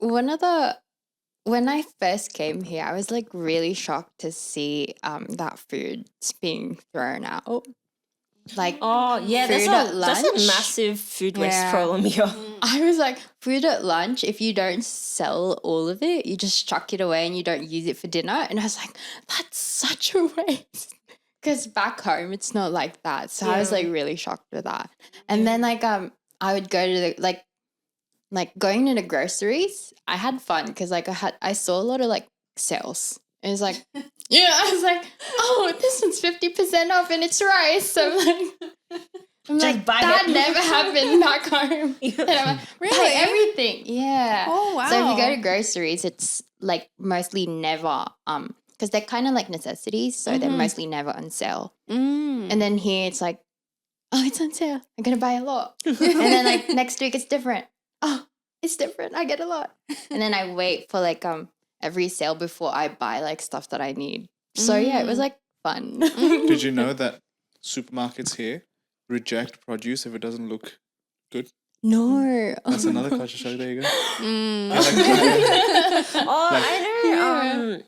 when I first came here, I was like really shocked to see that food's being thrown out. Like that's food at a lunch. massive food waste Yeah. problem here. I was like, food at lunch, if you don't sell all of it, you just chuck it away and you don't use it for dinner. And I was like, that's such a waste. Because back home, it's not like that. So I was like really shocked with that. And then like I would go to the like going to the groceries. I had fun because like I saw a lot of like sales. It was like, I was like, oh, this one's 50% off and it's rice. So I'm like, that never happened back home. And I'm like, Really? buy everything. Yeah. Oh, wow. So if you go to groceries, it's like mostly never, because they're kind of like necessities. So they're mostly never on sale. And then here it's like, oh, it's on sale. I'm going to buy a lot. And then like next week it's different. Oh, it's different. I get a lot. And then I wait for like every sale before I buy like stuff that I need. So yeah, it was like fun. Did you know that supermarkets here reject produce if it doesn't look good? No. That's another culture shock. There you go. I know.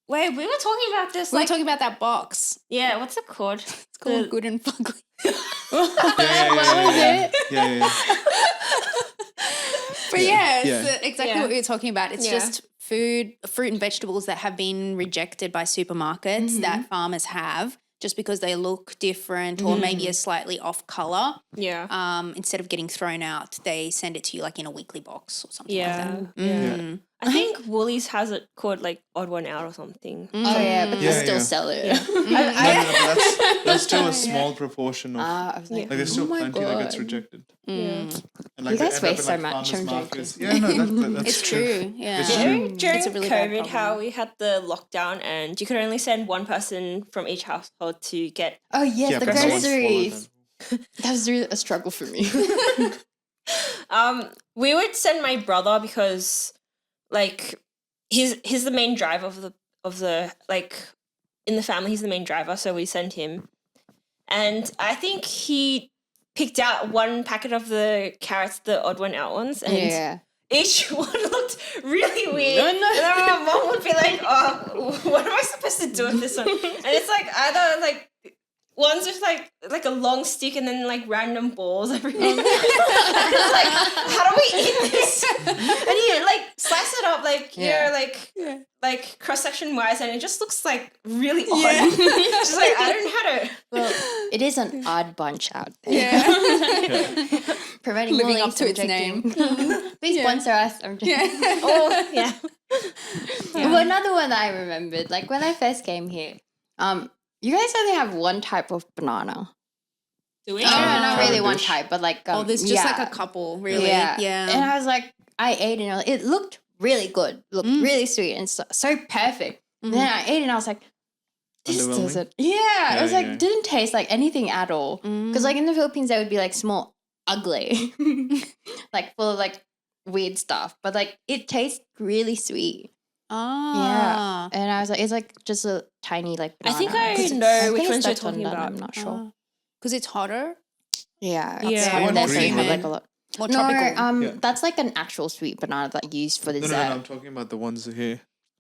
Wait, we were talking about this. We were talking about that box. Yeah, what's it called? It's called Good and Fugly. Yeah. But it's exactly what we were talking about. It's Yeah. just fruit and vegetables that have been rejected by supermarkets that farmers have just because they look different or maybe a slightly off color. Yeah. Instead of getting thrown out, they send it to you like in a weekly box or something like that. Yeah. I think Woolies has it called like odd one out or something. Oh yeah, but they still sell it. No, but that's still a small proportion of. I was like, Like there's still plenty that gets God. rejected. Yeah. And like You guys they end waste up in, so much, farmers' I'm markets. joking. Yeah, no, that's It's true. Yeah. It's During It's a really bad COVID, how problem. we had the lockdown and you could only send one person from each household to get. oh yes, the but no one's followed groceries. them. That was really a struggle for me. We would send my brother because, like, he's the main driver of the like in the family. He's the main driver, so we send him. And I think he picked out one packet of the carrots, the odd one out ones, and each one looked really weird. No. And then my mom would be like, "Oh, what am I supposed to do with this one?" And it's like either like ones with like a long stick and then like random balls everywhere. It's like, how do we eat this? And you like slice it up like like cross section wise, and it just looks like really odd. Just like I don't know how to. Well, it is an odd bunch out there. Yeah. Providing Living Woolies, up to I'm its joking. name. Please sponsor us. I'm joking. Oh yeah. Well, another one that I remembered, like when I first came here, you guys only have one type of banana. Do we? No, not really one Cavendish. type, but like There's just like a couple, really. Yeah. And I was like, I ate it and it looked really good, looked really sweet and so perfect. And then I ate it and I was like, this Underwhelming? doesn't. Yeah, it was like didn't taste like anything at all. Because like in the Philippines, they would be like small, ugly, like full of like weird stuff. But like it tastes really sweet. Ah. Yeah. And I was like, it's like just a tiny like I banana. think I 'Cause know I think which it's ones you're Dutch London, talking about. I'm not sure. Because it's hotter, Yeah. Yeah. And More then they have green, like a lot. more No, tropical. Yeah. that's like an actual sweet banana that you use for No, dessert. I'm talking about the ones here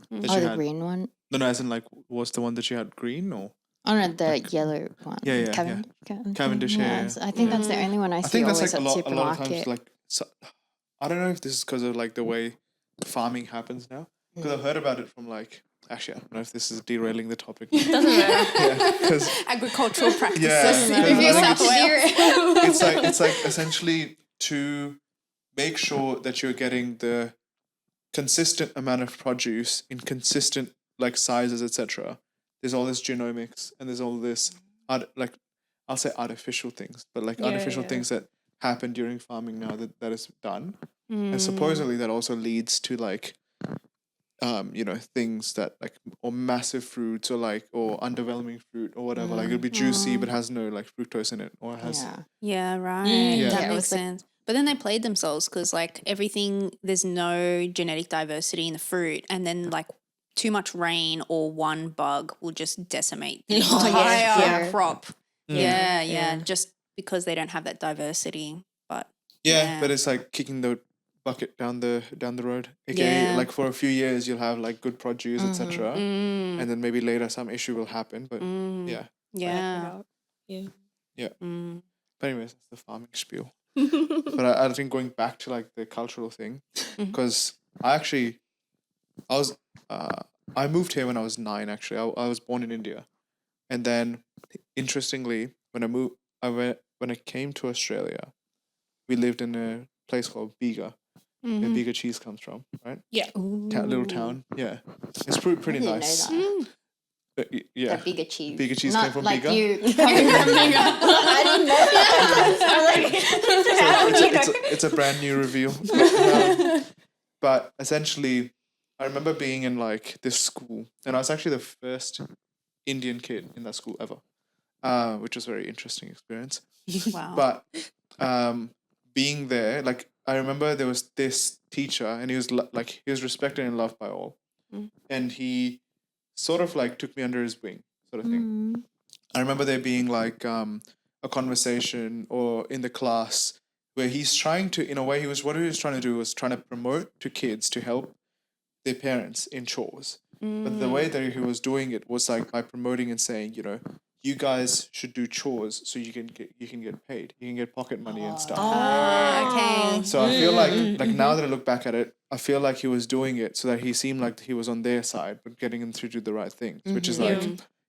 that Oh, you the had. green one. No, as in like, was the one that you had green or? Oh no, the yellow one. Yeah. Cavendish, yeah. I think that's the only one I I see think that's always like at a lot supermarket. of times like. I don't know if this is because of like the way farming happens now. Because I've heard about it from like. Actually, I don't know if this is derailing the topic. Doesn't matter. Yeah, because Agricultural practices. Yeah. If you want Because to do it. it's like essentially to make sure that you're getting the consistent amount of produce in consistent like sizes, etc. There's all this genomics and there's all this like I'll say artificial things, but like artificial things that happen during farming now that is done, and supposedly that also leads to like things that like or massive fruits or like or underwhelming fruit or whatever. Like it'll be juicy but has no like fructose in it or has Yeah, right. Yeah. That Yeah, it makes was like- sense. But then they played themselves because like everything, there's no genetic diversity in the fruit, and then like too much rain or one bug will just decimate the entire crop. Yeah, just because they don't have that diversity. But but it's like kicking the bucket down the road. Okay, like for a few years you'll have like good produce, etc. And then maybe later some issue will happen. But yeah. Yeah. Yeah. But anyways, that's the farming spiel. But I think going back to like the cultural thing, because I was I moved here when I was 9. Actually, I was born in India, and then interestingly, when I came to Australia, we lived in a place called Bega, where Bega cheese comes from, right? Yeah. Little town, yeah. It's pretty I didn't nice. know that. Yeah, The bigger cheese. Bega cheese Not came from like Bega. you coming from Bega. I didn't know that. It's a brand new reveal. But essentially, I remember being in like this school, and I was actually the first Indian kid in that school ever, which was a very interesting experience. Wow. But being there, like I remember there was this teacher, and he was he was respected and loved by all, and he sort of like took me under his wing, sort of thing. I remember there being like a conversation or in the class where he's trying to, in a way, what he was trying to do was trying to promote to kids to help their parents in chores. But the way that he was doing it was like by promoting and saying, you know, you guys should do chores so you can get paid. You can get pocket money and stuff. Okay. So I feel like now that I look back at it, I feel like he was doing it so that he seemed like he was on their side, but getting them to do the right things, which is like,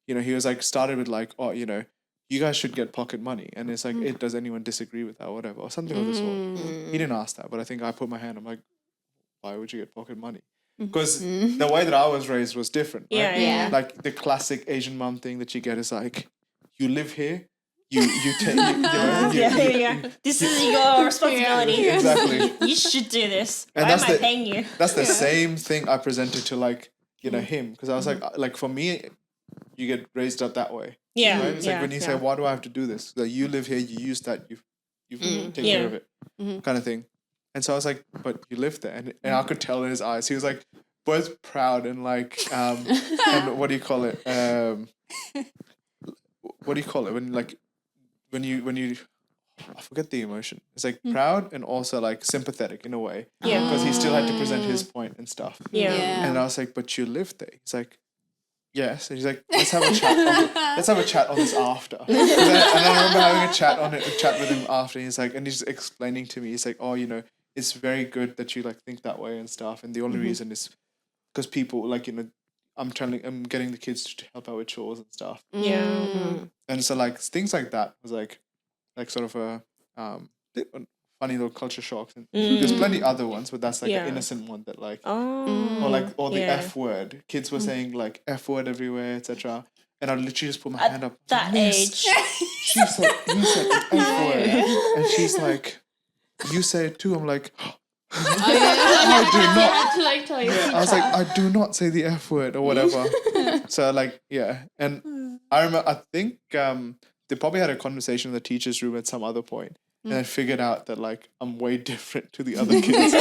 you know, he was like started with like, oh, you know, you guys should get pocket money, and it's like, does anyone disagree with that or whatever, or something of the sort. He didn't ask that, but I think I put my hand. I'm like, why would you get pocket money? Because the way that I was raised was different. Right? Yeah. Like the classic Asian mom thing that you get is like, you live here, you take, you know, This is your responsibility. Exactly. You should do this. And Why that's am I the- paying you? That's the same thing I presented to like, you know, him, because I was like for me, you get raised up that way. Yeah. Right? It's like when you say, why do I have to do this? That you live here, you use that, you take care of it, kind of thing. And so I was like, but you live there, and I could tell in his eyes, he was like both proud and like and what do you call it? What do you call it when you I forget the emotion. It's like proud and also like sympathetic in a way. Yeah. Because he still had to present his point and stuff. Yeah. And I was like, but you live there. He's like, yes. And he's like, let's have a chat on this after. And I remember having a chat with him after. He's like, and he's explaining to me, he's like, oh, you know, it's very good that you like think that way and stuff. And the only reason is because people like, you know, I'm getting the kids to help out with chores and stuff. Yeah. And so like things like that was like sort of a funny little culture shock. And there's plenty other ones, but that's like an innocent one that like or the F word. Kids were saying like F word everywhere, etc. And I literally just put my hand up. That age. She said, you said the F word. And she's like, you say it too. I'm like, I do not. I was like, I do not say the F word or whatever. So like, yeah. And I remember, I think they probably had a conversation in the teacher's room at some other point, and I figured out that like I'm way different to the other kids.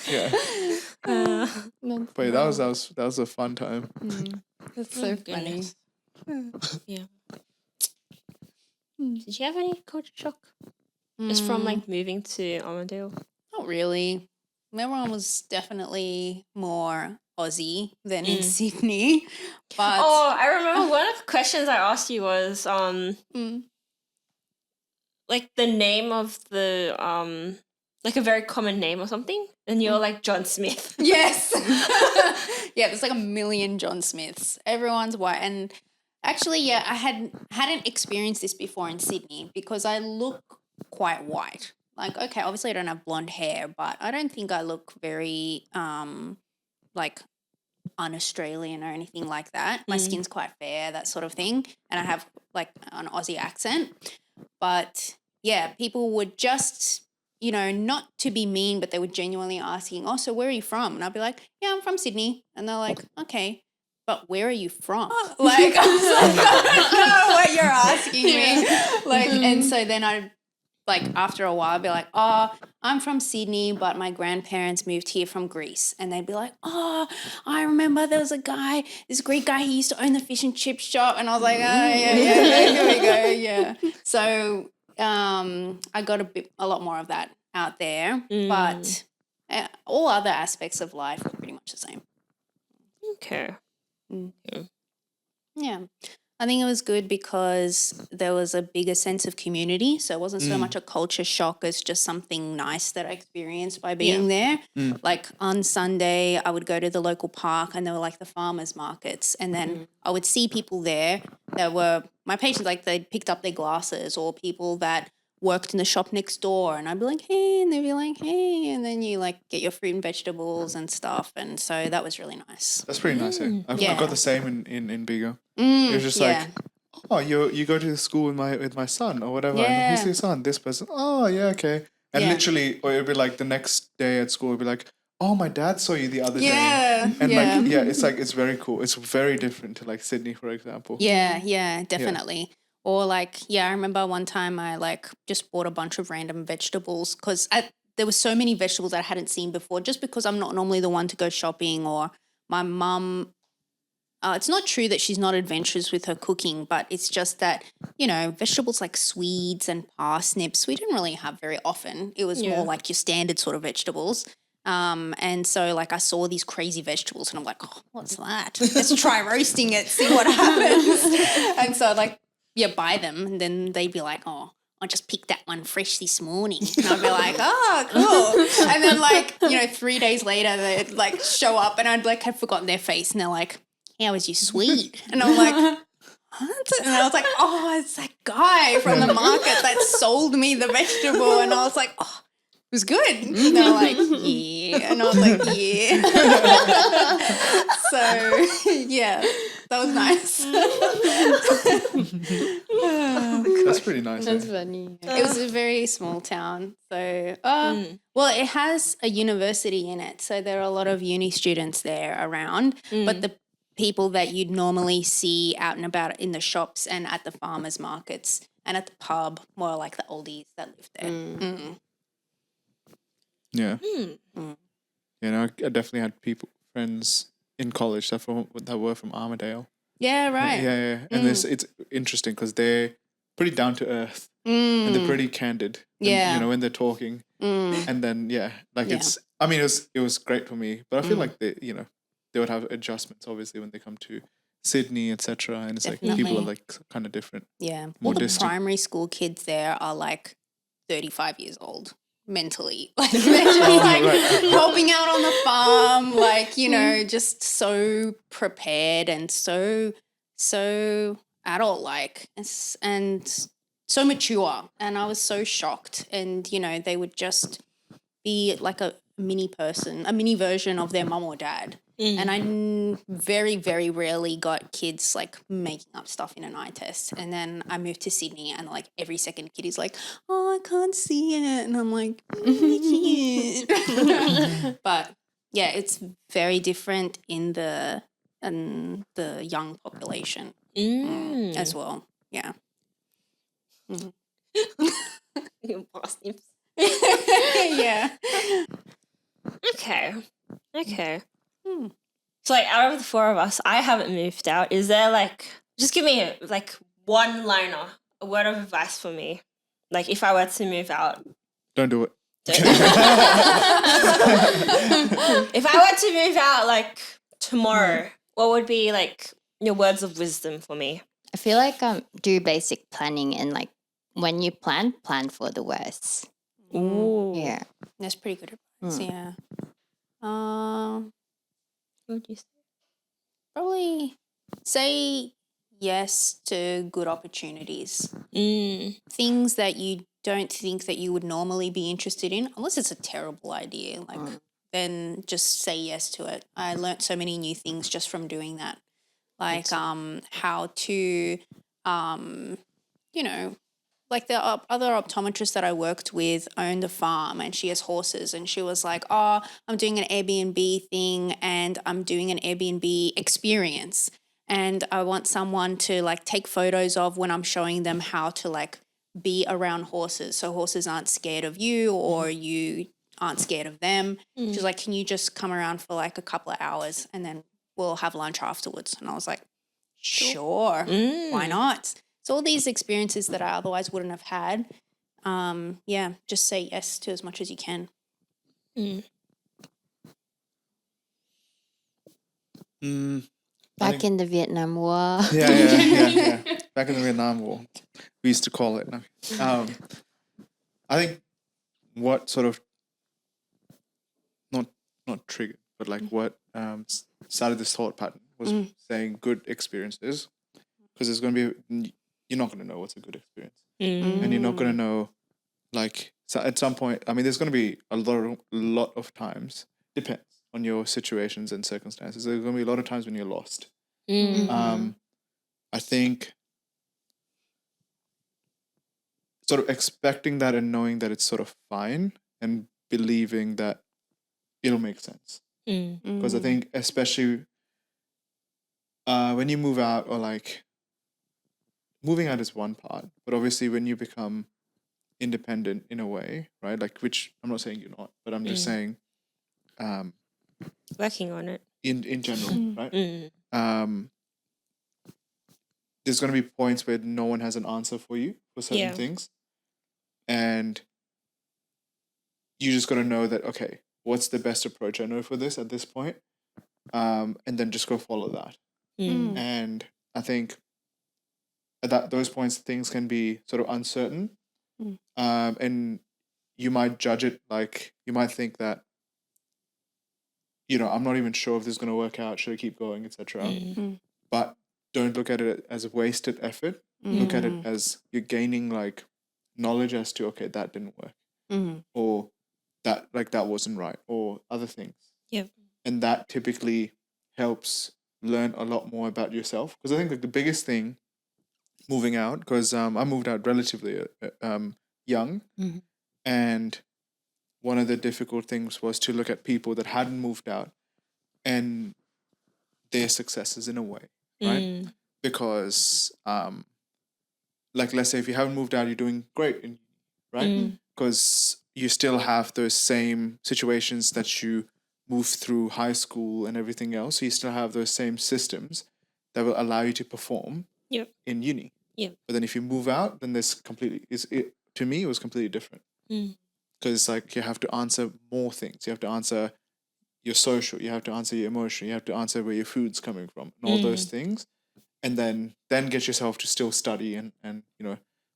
Yeah. But that was a fun time. That's so funny. Yeah. Did you have any culture shock? Just from like moving to Armadale? Not really. Everyone was definitely more Aussie than in Sydney. But I remember one of the questions I asked you was like the name of the like a very common name or something, and you're like John Smith. yes. Yeah, there's like a million John Smiths. Everyone's white. And actually, yeah, I hadn't experienced this before in Sydney because I look quite white. Like, okay, obviously I don't have blonde hair, but I don't think I look very like un-Australian or anything like that. My skin's quite fair, that sort of thing. And I have like an Aussie accent. But yeah, people would just, you know, not to be mean, but they were genuinely asking, oh, so where are you from? And I'd be like, yeah, I'm from Sydney. And they're like, okay, but where are you from? Like, I was like, I don't know what you're asking me. Like, and so then I'd like after a while I'd be like, oh, I'm from Sydney, but my grandparents moved here from Greece. And they'd be like, oh, I remember there was a guy, this Greek guy, he used to own the fish and chip shop. And I was like, oh, yeah, here we go, yeah. So I got a lot more of that out there, but all other aspects of life were pretty much the same. Okay. Yeah. I think it was good because there was a bigger sense of community. So it wasn't so much a culture shock as just something nice that I experienced by being there. Like on Sunday, I would go to the local park and there were like the farmers markets. And then I would see people there that were my patients, like they picked up their glasses, or people that worked in the shop next door, and I'd be like, hey, and they'd be like, hey, and then you like get your fruit and vegetables and stuff. And so that was really nice. That's pretty nice. I got the same in Bigo. It was just yeah. like, oh, you go to school with my son or whatever. Yeah. And who's your son? This person. Oh, yeah, okay. And Yeah. literally, or it'd be like the next day at school, it'd be like, oh, my dad saw you the other day. And it's very cool. It's very different to like Sydney, for example. Yeah, definitely. Or like, I remember one time I like just bought a bunch of random vegetables because there were so many vegetables that I hadn't seen before, just because I'm not normally the one to go shopping, or my mum. It's not true that she's not adventurous with her cooking, but it's just that, vegetables like swedes and parsnips, we didn't really have very often. It was more like your standard sort of vegetables. And so like I saw these crazy vegetables and I'm like, oh, what's that? Let's try roasting it, see what happens. And so like, buy them, and then they'd be like, oh, I just picked that one fresh this morning. And I'd be like, oh, cool. And then like, 3 days later they'd like show up and I'd like have forgotten their face and they're like, how was your sweet? And I'm like, what? And I was like, oh, it's that guy from the market that sold me the vegetable. And I was like, oh, it was good. And they're like, yeah. And I was like, yeah. So, yeah, that was nice. That's pretty nice. That's funny. It was a very small town. So, well, it has a university in it. So there are a lot of uni students there around. But the people that you'd normally see out and about in the shops and at the farmers markets and at the pub, more like the oldies that live there. Yeah. I definitely had friends in college that were from Armadale. Yeah, right. Yeah. And it's interesting because they're pretty down to earth and they're pretty candid. And, when they're talking. And then it was great for me, but I feel like they would have adjustments obviously when they come to Sydney, etc. And it's Definitely. like people are like kind of different. Yeah. More All the distant. primary school kids there are like 35 years old mentally. Like they're just helping out on the farm, like, just so prepared and so adult-like and so mature. And I was so shocked. And, they would just be like a mini person, a mini version of their mum or dad. And I very, very rarely got kids like making up stuff in an eye test. And then I moved to Sydney and like every second kid is like, oh, I can't see it. And I'm like, but yeah, it's very different in the young population as well. Yeah. Your parsnips. Yeah. Okay. So like out of the four of us, I haven't moved out. Is there like, just give me like one liner, a word of advice for me. Like if I were to move out. Don't do it. If I were to move out like tomorrow, what would be like your words of wisdom for me? I feel like do basic planning, and like when you plan for the worst. Ooh. Yeah. That's pretty good advice. Yeah. What would you say? Probably say yes to good opportunities. Things that you don't think that you would normally be interested in, unless it's a terrible idea, like then just say yes to it. I learnt so many new things just from doing that. Like how to like the other optometrist that I worked with owned a farm and she has horses, and she was like, oh, I'm doing an Airbnb thing and I'm doing an Airbnb experience, and I want someone to like take photos of when I'm showing them how to like be around horses so horses aren't scared of you or you aren't scared of them. She's like, can you just come around for like a couple of hours and then we'll have lunch afterwards? And I was like, sure. Why not? So all these experiences that I otherwise wouldn't have had, just say yes to as much as you can. Back in the Vietnam War. Yeah. Back in the Vietnam War, we used to call it. I think what sort of not triggered, but like what started this thought pattern was saying good experiences, because there's going to be, you're not going to know what's a good experience, and you're not going to know, like, so at some point. I mean, there's going to be a lot of times, depends on your situations and circumstances. There's going to be a lot of times when you're lost. I think sort of expecting that and knowing that it's sort of fine and believing that it'll make sense. Because I think especially when you move out, or like moving out is one part, but obviously when you become independent in a way, right? Like, which I'm not saying you're not, but I'm just saying working on it in general, right? There's going to be points where no one has an answer for you for certain things. And you just got to know that, okay, what's the best approach I know for this at this point? And then just go follow that. And I think at those points, things can be sort of uncertain. And you might judge it like, you might think that, I'm not even sure if this is going to work out. Should I keep going, etc. But don't look at it as a wasted effort. Look at it as you're gaining like knowledge as to, okay, that didn't work, or that wasn't right, or other things. Yep. And that typically helps learn a lot more about yourself. Because I think like the biggest thing moving out, because I moved out relatively young, and one of the difficult things was to look at people that hadn't moved out and their successes in a way, right? Because like, let's say if you haven't moved out, you're doing great, right? Because you still have those same situations that you move through high school and everything else. So you still have those same systems that will allow you to perform in uni. But then if you move out, then this to me, it was completely different. Because like you have to answer more things. You have to answer your social, you have to answer your emotional, you have to answer where your food's coming from, and all those things. And then get yourself to still study and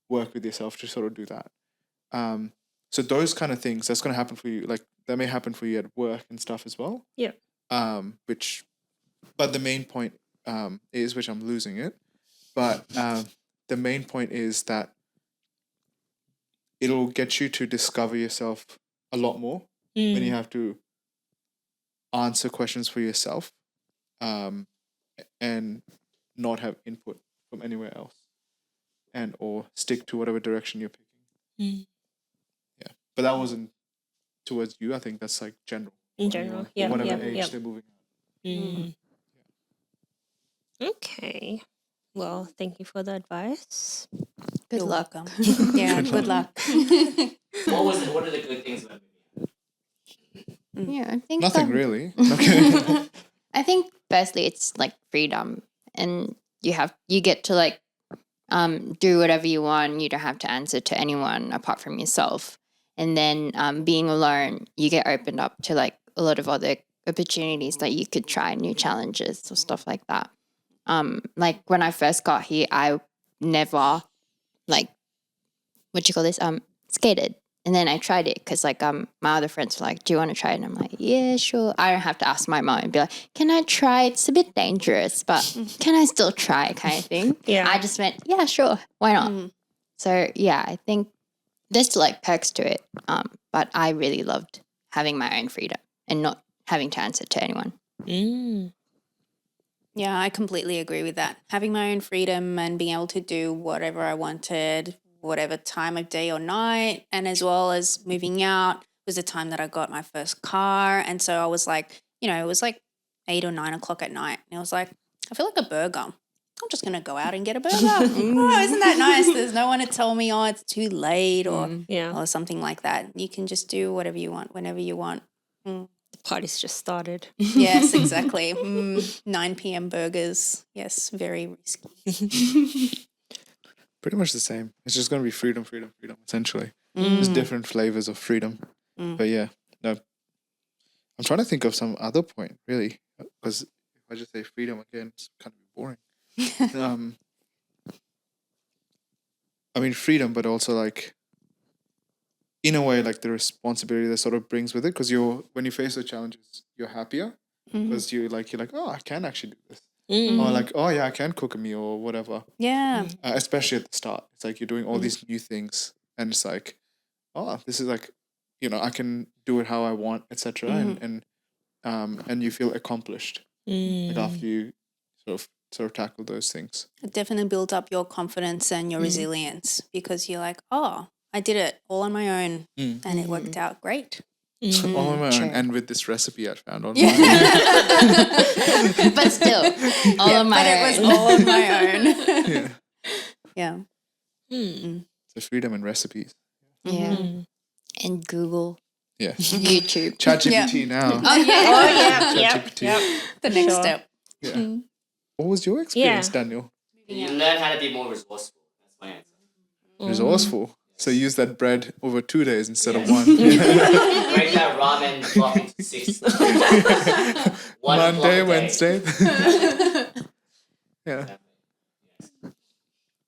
work with yourself to sort of do that. So those kind of things, that's going to happen for you. Like that may happen for you at work and stuff as well. Yeah. But the main point is, which I'm losing it, but the main point is that it'll get you to discover yourself a lot more when you have to answer questions for yourself, and not have input from anywhere else, and or stick to whatever direction you're picking. Yeah, but that wasn't towards you. I think that's like general. In general, whatever age they're moving out. Okay. Well, thank you for the advice. Good You're luck. welcome. Yeah, good luck. What are the good things about moving? Yeah, I think Nothing really. Okay. I think firstly it's like freedom, and you get to like do whatever you want. You don't have to answer to anyone apart from yourself. And then being alone, you get opened up to like a lot of other opportunities that you could try, new challenges or stuff like that. Like when I first got here, I never like skated. And then I tried it because like my other friends were like, do you want to try it? And I'm like, yeah, sure. I don't have to ask my mom and be like, can I try? It's a bit dangerous, but can I still try, kind of thing. Yeah. I just went, yeah, sure. Why not? So yeah, I think there's like perks to it. But I really loved having my own freedom and not having to answer to anyone. Yeah, I completely agree with that. Having my own freedom and being able to do whatever I wanted, whatever time of day or night, and as well as moving out was the time that I got my first car. And so I was like, it was like 8 or 9 o'clock at night. And I was like, I feel like a burger. I'm just going to go out and get a burger. Oh, isn't that nice? There's no one to tell me, oh, it's too late or something like that. You can just do whatever you want, whenever you want. The party's just started. Yes, exactly. 9 p.m. burgers. Yes, very risky. Pretty much the same. It's just going to be freedom, essentially. There's different flavors of freedom. But yeah, no. I'm trying to think of some other point, really. Because if I just say freedom again, it's kind of boring. I mean, freedom, but also like, in a way, like the responsibility that sort of brings with it. Because when you face the challenges, you're happier because you're like, oh, I can actually do this. Or like, oh yeah, I can cook a meal or whatever. Yeah. Especially at the start, it's like you're doing all these new things, and it's like, oh, this is like, I can do it how I want, etc. And you feel accomplished like after you sort of tackle those things. It definitely builds up your confidence and your resilience because you're like, oh, I did it all on my own and it worked out great. All on my own, and with this recipe I found online. But still, all on my own. It was all on my own. Yeah. Yeah. So freedom and recipes. Yeah. And Google. Yeah. YouTube. ChatGPT now. Oh, yeah. Oh, yeah. ChatGPT. Yep. The next Sure. step. Yeah. What was your experience, Yeah. Daniel? You learn how to be more resourceful. That's my answer. Resourceful. So use that bread over 2 days instead of one. Break that ramen block into 6. One block Monday, a day. Wednesday. Yeah.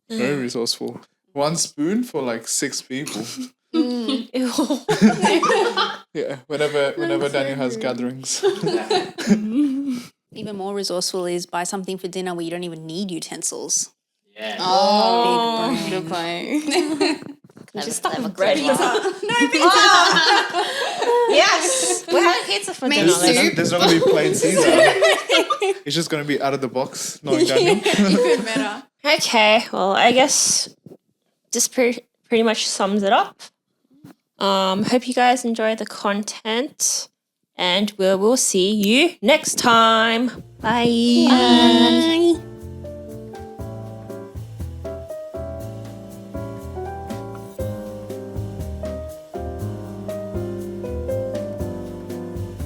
Very resourceful. 1 spoon for like 6 people. Ew. Yeah. Whenever Daniel has gatherings. Even more resourceful is buy something for dinner where you don't even need utensils. Yeah. Oh, Big good point. Just stuff with bread. clever. Yes. We're having pizza for dinner. soup. There's not going to be plain Caesar. It's just going to be out of the box, knowing Daniel. Even better. Okay, well, I guess this pretty much sums it up. Hope you guys enjoy the content, and we will see you next time. Bye. Bye.